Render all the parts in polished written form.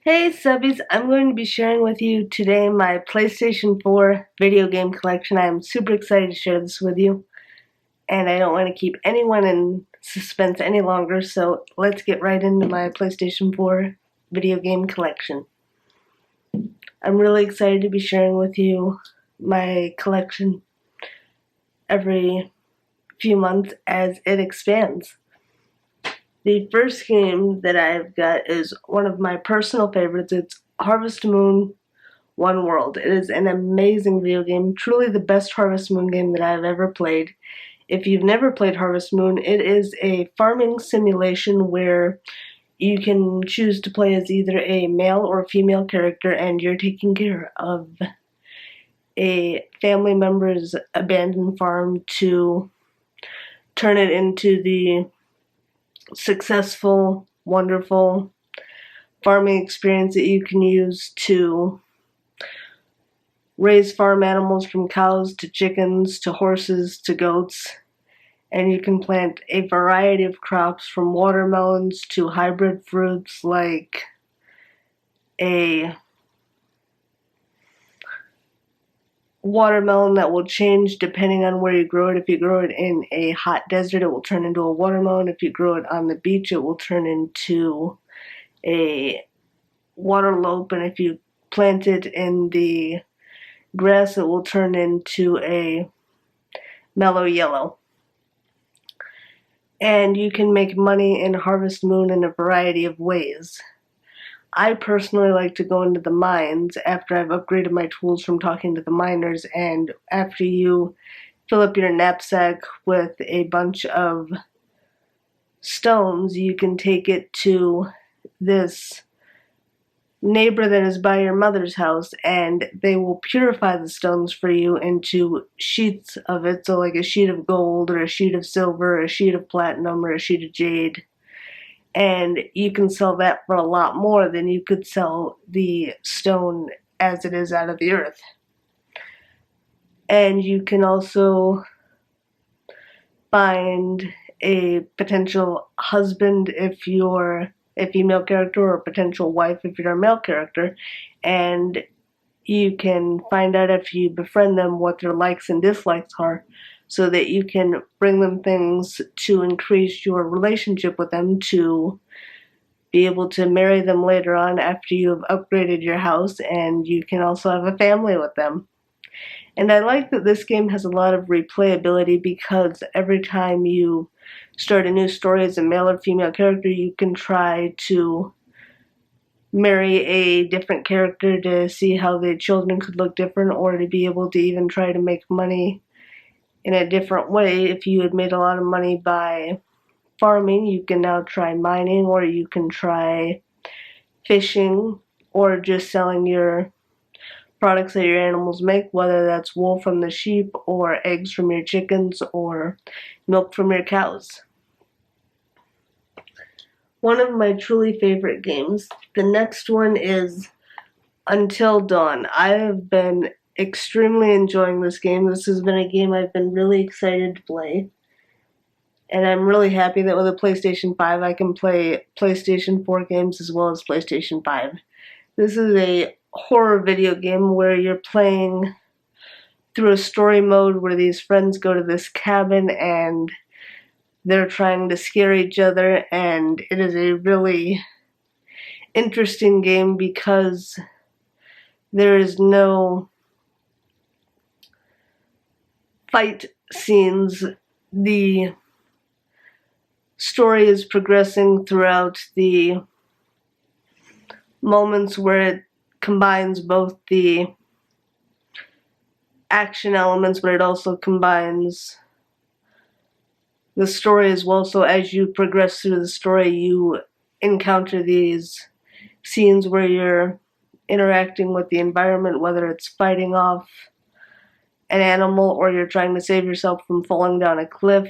Hey subbies, I'm going to be sharing with you today my PlayStation 4 video game collection. I am super excited to share this with you, and I don't want to keep anyone in suspense any longer, so let's get right into my PlayStation 4 video game collection. I'm really excited to be sharing with you my collection every few months as it expands. The first game that I've got is one of my personal favorites. It's Harvest Moon One World. It is an amazing video game, truly the best Harvest Moon game that I've ever played. If you've never played Harvest Moon, it is a farming simulation where you can choose to play as either a male or a female character, and you're taking care of a family member's abandoned farm to turn it into the successful, wonderful farming experience that you can use to raise farm animals from cows to chickens to horses to goats, and you can plant a variety of crops from watermelons to hybrid fruits like a watermelon that will change depending on where you grow it. If you grow it in a hot desert, it will turn into a watermelon. If you grow it on the beach, it will turn into a waterlope, and if you plant it in the grass, it will turn into a mellow yellow. And you can make money in Harvest Moon in a variety of ways. I personally like to go into the mines after I've upgraded my tools from talking to the miners, and after you fill up your knapsack with a bunch of stones, you can take it to this neighbor that is by your mother's house, and they will purify the stones for you into sheets of it, so like a sheet of gold or a sheet of silver or a sheet of platinum or a sheet of jade, and you can sell that for a lot more than you could sell the stone as it is out of the earth. And you can also find a potential husband if you're a female character, or a potential wife if you're a male character, and you can find out if you befriend them what their likes and dislikes are, so that you can bring them things to increase your relationship with them, to be able to marry them later on after you've upgraded your house, and you can also have a family with them. And I like that this game has a lot of replayability, because every time you start a new story as a male or female character, you can try to marry a different character to see how the children could look different, or to be able to even try to make money in a different way. If you had made a lot of money by farming, you can now try mining, or you can try fishing, or just selling your products that your animals make, whether that's wool from the sheep, or eggs from your chickens, or milk from your cows. One of my truly favorite games. The next one is Until Dawn. I have been extremely enjoying this game. This has been a game I've been really excited to play. And I'm really happy that with a PlayStation 5 I can play PlayStation 4 games as well as PlayStation 5. This is a horror video game where you're playing through a story mode where these friends go to this cabin and they're trying to scare each other, and it is a really interesting game because there is no fight scenes. The story is progressing throughout the moments where it combines both the action elements, but it also combines the story as well. So as you progress through the story, you encounter these scenes where you're interacting with the environment, whether it's fighting off an animal or you're trying to save yourself from falling down a cliff.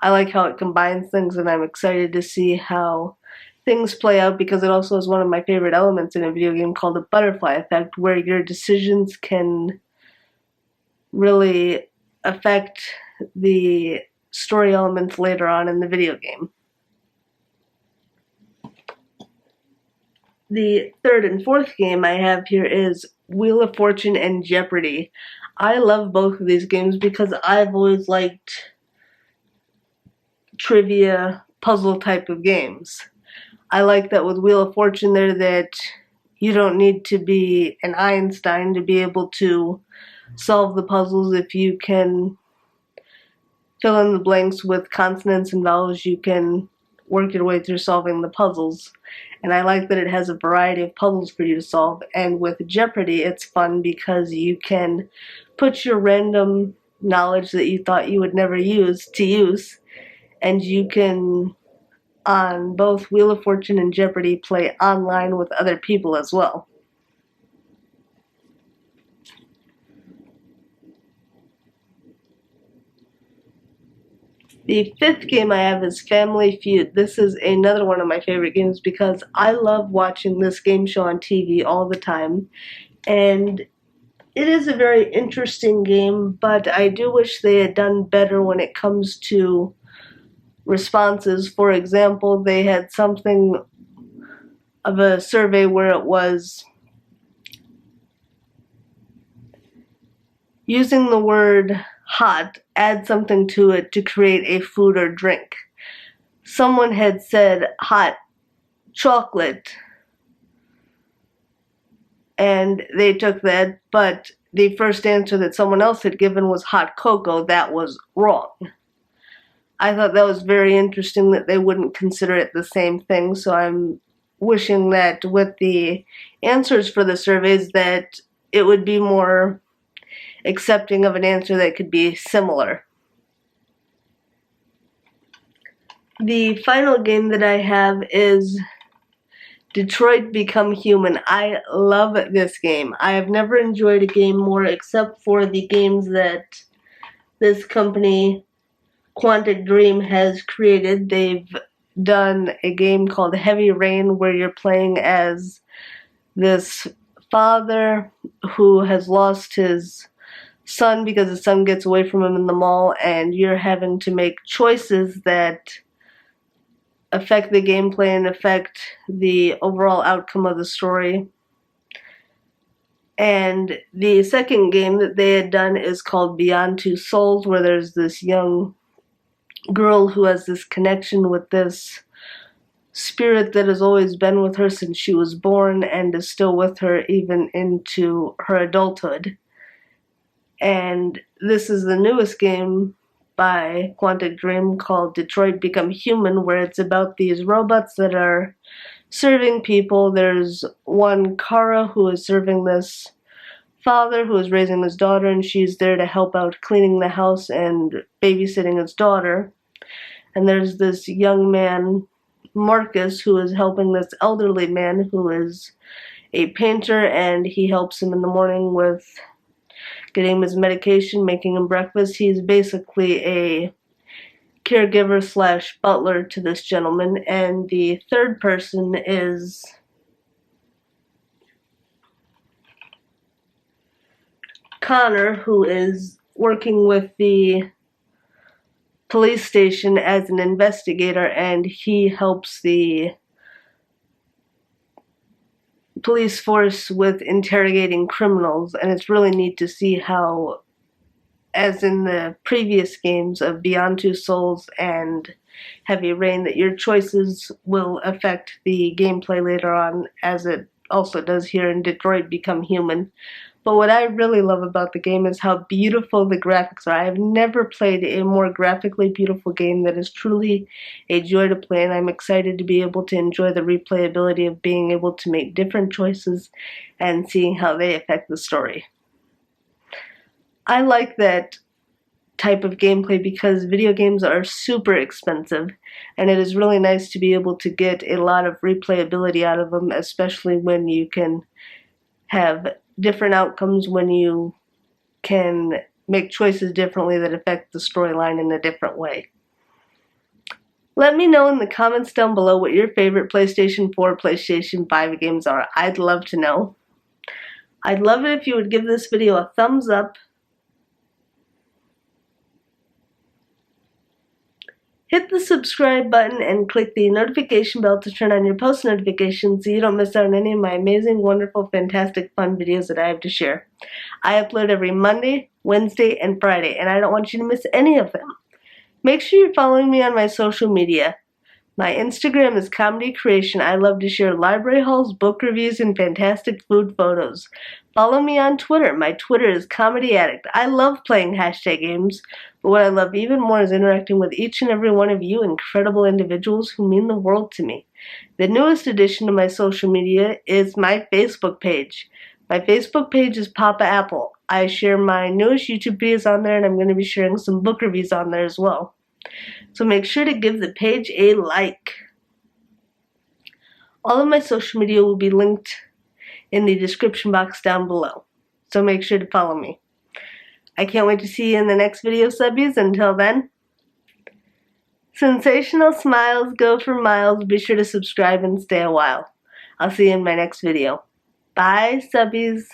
I like how it combines things, and I'm excited to see how things play out, because it also is one of my favorite elements in a video game called the butterfly effect, where your decisions can really affect the story elements later on in the video game. The third and fourth game I have here is Wheel of Fortune and Jeopardy. I love both of these games because I've always liked trivia, puzzle type of games. I like that with Wheel of Fortune there that you don't need to be an Einstein to be able to solve the puzzles. If you can fill in the blanks with consonants and vowels, you can work your way through solving the puzzles. And I like that it has a variety of puzzles for you to solve. And with Jeopardy, it's fun because you can put your random knowledge that you thought you would never use to use, and you can, on both Wheel of Fortune and Jeopardy, play online with other people as well. The fifth game I have is Family Feud. This is another one of my favorite games because I love watching this game show on TV all the time. And it is a very interesting game, but I do wish they had done better when it comes to responses. For example, they had something of a survey where it was using the word hot, add something to it to create a food or drink. Someone had said hot chocolate, and they took that, but the first answer that someone else had given was hot cocoa. That was wrong. I thought that was very interesting that they wouldn't consider it the same thing, so I'm wishing that with the answers for the surveys that it would be more accepting of an answer that could be similar. The final game that I have is Detroit Become Human. I love this game. I have never enjoyed a game more except for the games that this company, Quantic Dream, has created. They've done a game called Heavy Rain where you're playing as this father who has lost his son because his son gets away from him in the mall, and you're having to make choices that affect the gameplay and affect the overall outcome of the story. And the second game that they had done is called Beyond Two Souls, where there's this young girl who has this connection with this spirit that has always been with her since she was born and is still with her even into her adulthood. And this is the newest game by Quantic Dream called Detroit Become Human, where it's about these robots that are serving people. There's one, Kara, who is serving this father who is raising his daughter, and she's there to help out cleaning the house and babysitting his daughter. And there's this young man, Marcus, who is helping this elderly man who is a painter, and he helps him in the morning with getting him his medication, making him breakfast. He's basically a caregiver slash butler to this gentleman. And the third person is Connor, who is working with the police station as an investigator, and he helps the police force with interrogating criminals. And it's really neat to see how, as in the previous games of Beyond Two Souls and Heavy Rain, that your choices will affect the gameplay later on, as it also does here in Detroit Become Human. But what I really love about the game is how beautiful the graphics are. I have never played a more graphically beautiful game that is truly a joy to play, and I'm excited to be able to enjoy the replayability of being able to make different choices and seeing how they affect the story. I like that type of gameplay because video games are super expensive, and it is really nice to be able to get a lot of replayability out of them, especially when you can have different outcomes, when you can make choices differently that affect the storyline in a different way. Let me know in the comments down below what your favorite PlayStation 4, PlayStation 5 games are. I'd love to know. I'd love it if you would give this video a thumbs up. Hit the subscribe button and click the notification bell to turn on your post notifications so you don't miss out on any of my amazing, wonderful, fantastic, fun videos that I have to share. I upload every Monday, Wednesday, and Friday, and I don't want you to miss any of them. Make sure you're following me on my social media. My Instagram is Comedy Creation. I love to share library hauls, book reviews, and fantastic food photos. Follow me on Twitter. My Twitter is Comedy Addict. I love playing hashtag games, but what I love even more is interacting with each and every one of you incredible individuals who mean the world to me. The newest addition to my social media is my Facebook page. My Facebook page is Papa Apple. I share my newest YouTube videos on there, and I'm going to be sharing some book reviews on there as well. So make sure to give the page a like. All of my social media will be linked in the description box down below. So make sure to follow me. I can't wait to see you in the next video, subbies. Until then, sensational smiles go for miles. Be sure to subscribe and stay a while. I'll see you in my next video. Bye, subbies.